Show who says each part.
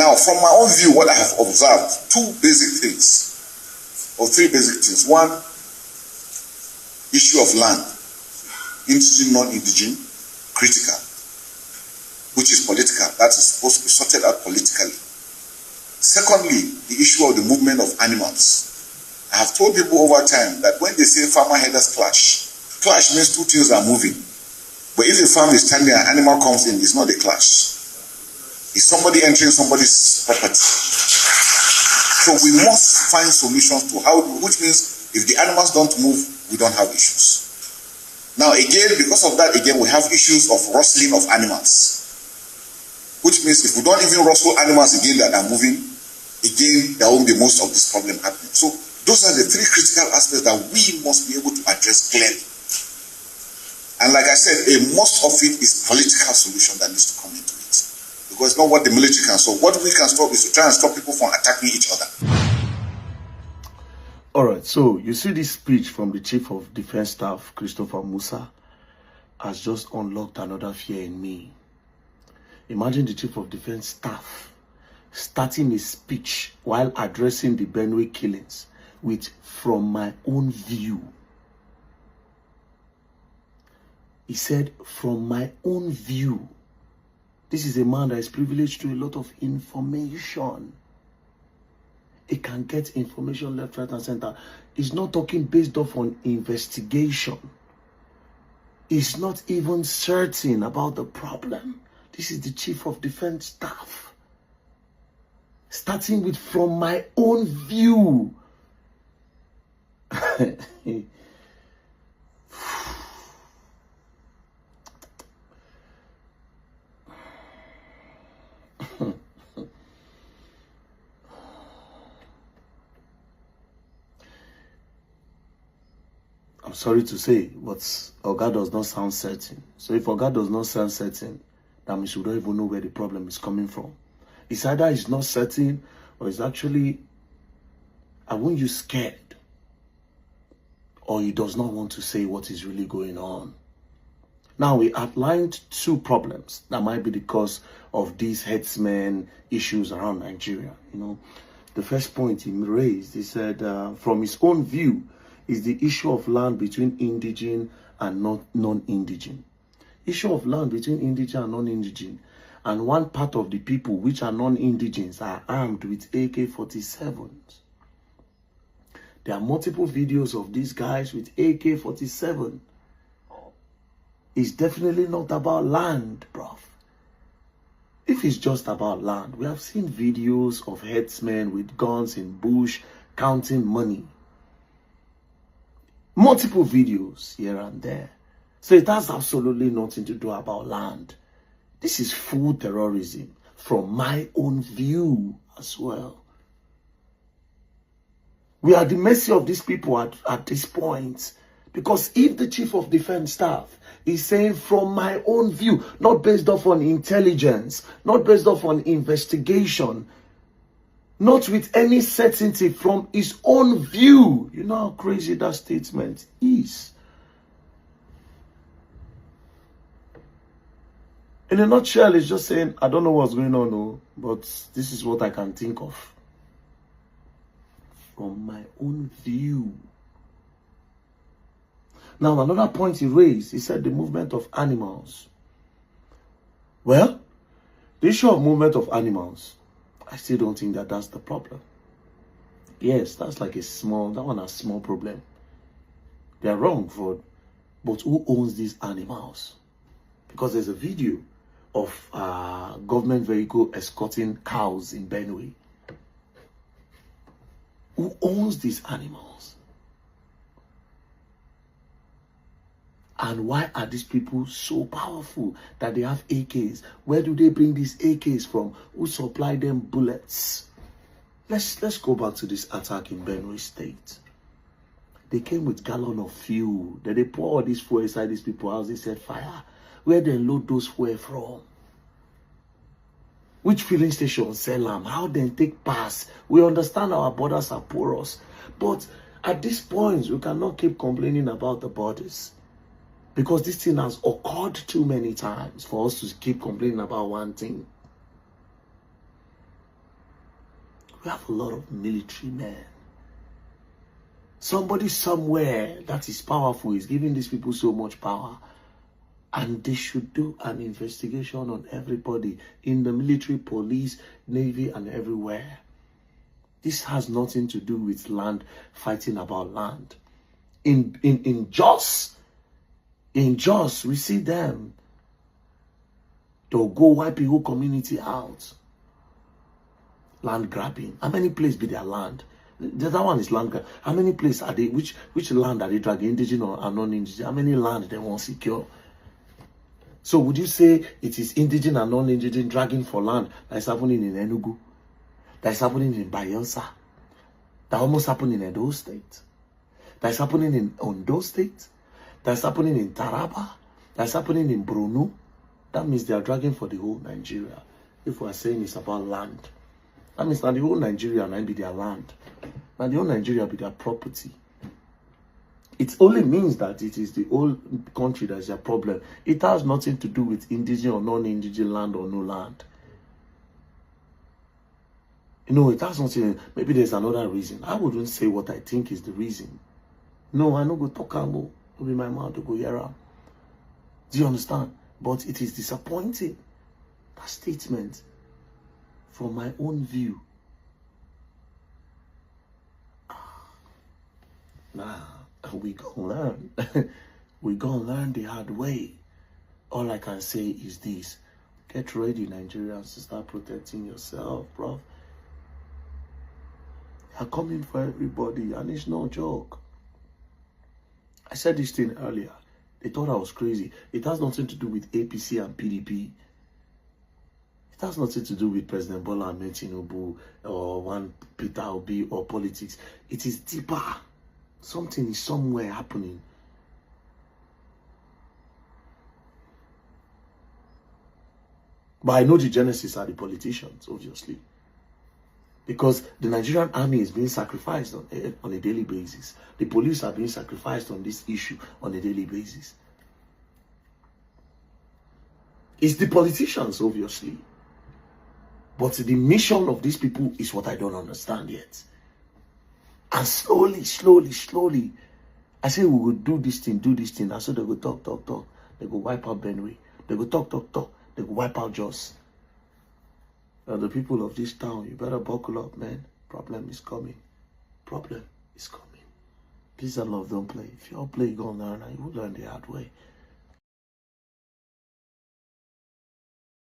Speaker 1: Now, from my own view, what I have observed, two basic things, or three basic things. One, issue of land, indigenous, non-indigenous, critical, which is political. That is supposed to be sorted out politically. Secondly, the issue of the movement of animals. I have told people over time that when they say farmer headers clash means two things are moving. But if the farm is standing and an animal comes in, it's not a clash. It's somebody entering somebody's property. So we must find solutions to how, which means if the animals don't move, we don't have issues. Now again, because of that, again, we have issues of rustling of animals. Which means if we don't even rustle animals again that are moving, again, there won't be most of this problem happening. So those are the three critical aspects that we must be able to address clearly. And like I said, most of it is political solution that needs to come into it. Because it's not what the military can solve. What we can stop is to try and stop people from attacking each other.
Speaker 2: All right, so you see this speech from the Chief of Defense Staff, Christopher Musa, has just unlocked another fear in me. Imagine the Chief of Defense Staff starting his speech while addressing the Benue killings with "from my own view." He said, "from my own view." This is a man that is privileged to a lot of information. He can get information left, right, and center. He's not talking based off on investigation. He's not even certain about the problem. This is the Chief of Defense Staff. Starting with "from my own view." I'm sorry to say, but Oga does not sound certain. So if Oga does not sound certain, that means we don't even know where the problem is coming from. It's either he's not certain or it's actually, I won't use scared, or he does not want to say what is really going on. Now, we outlined two problems that might be the cause of these headsmen issues around Nigeria. You know, the first point he raised, he said, from his own view, is the issue of land between indigenous and non-indigenous. Issue of land between indigenous and non-indigenous. And one part of the people which are non-indigenous are armed with AK-47s. There are multiple videos of these guys with AK-47. It's definitely not about land, bruv. If it's just about land, we have seen videos of headsmen with guns in bush counting money. Multiple videos here and there. So it has absolutely nothing to do about land. This is full terrorism from my own view as well. We are at the mercy of these people at this point. Because if the Chief of Defense Staff is saying from my own view, not based off on intelligence, not based off on investigation, not with any certainty, from his own view, you know how crazy that statement is. In a nutshell, it's just saying, I don't know what's going on, no, but this is what I can think of. From my own view. Now, another point he raised, he said the movement of animals. Well, the issue of movement of animals, I still don't think that that's the problem. Yes, that's like that one has a small problem. They're wrong for, but who owns these animals? Because there's a video of government vehicle escorting cows in Benue. Who owns these animals? And why are these people so powerful that they have AKs? Where do they bring these AKs from? Who supply them bullets? Let's go back to this attack in Benue State. They came with gallon of fuel. Then they pour all this fuel inside these people's house. They set fire. Where they load those fuel from? Which filling station sell them? How they take pass? We understand our borders are porous. But at this point, we cannot keep complaining about the borders. Because this thing has occurred too many times for us to keep complaining about one thing. We have a lot of military men. Somebody somewhere that is powerful is giving these people so much power. And they should do an investigation on everybody in the military, police, navy, and everywhere. This has nothing to do with land, fighting about land. In Jos, we see them. They'll go wipe the whole community out. Land grabbing. How many places be their land? The other one is land grab. How many places are they? Which land are they dragging? Indigenous or non-indigenous? How many land they want secure? So would you say it is indigenous and non-indigenous dragging for land that is happening in Enugu, that is happening in Bayelsa, that almost happened in Edo State, that is happening in Ondo State, that is happening in Taraba, that is happening in Borno? That means they are dragging for the whole Nigeria. If we are saying it's about land, that means now the whole Nigeria might be their land. Now the whole Nigeria be their property. It only means that it is the whole country that is their problem. It has nothing to do with indigenous or non-indigenous land or no land. You know, it has nothing. Maybe there's another reason. I wouldn't say what I think is the reason. No, I no go talk and go. It'll be my mouth to go here. Do you understand? But it is disappointing. That statement, from my own view. Nah, we gonna learn. We gonna learn the hard way. All I can say is this. Get ready, Nigerians, to start protecting yourself, bro. They're coming for everybody, and it's no joke. I said this thing earlier. They thought I was crazy. It has nothing to do with APC and PDP. It has nothing to do with President Bola Ahmed Tinubu or one Peter Obi or politics. It is deeper. Something is somewhere happening. But I know the genesis are the politicians, obviously. Because the Nigerian army is being sacrificed on a daily basis. The police are being sacrificed on this issue on a daily basis. It's the politicians, obviously. But the mission of these people is what I don't understand yet. And slowly, I say we will do this thing. And so they go talk. They go wipe out Benue. They go talk. They go wipe out Jos. Now the people of this town, you better buckle up, man. Problem is coming. Please and love, don't play. If you all play, you're going to learn, and you will learn the hard way.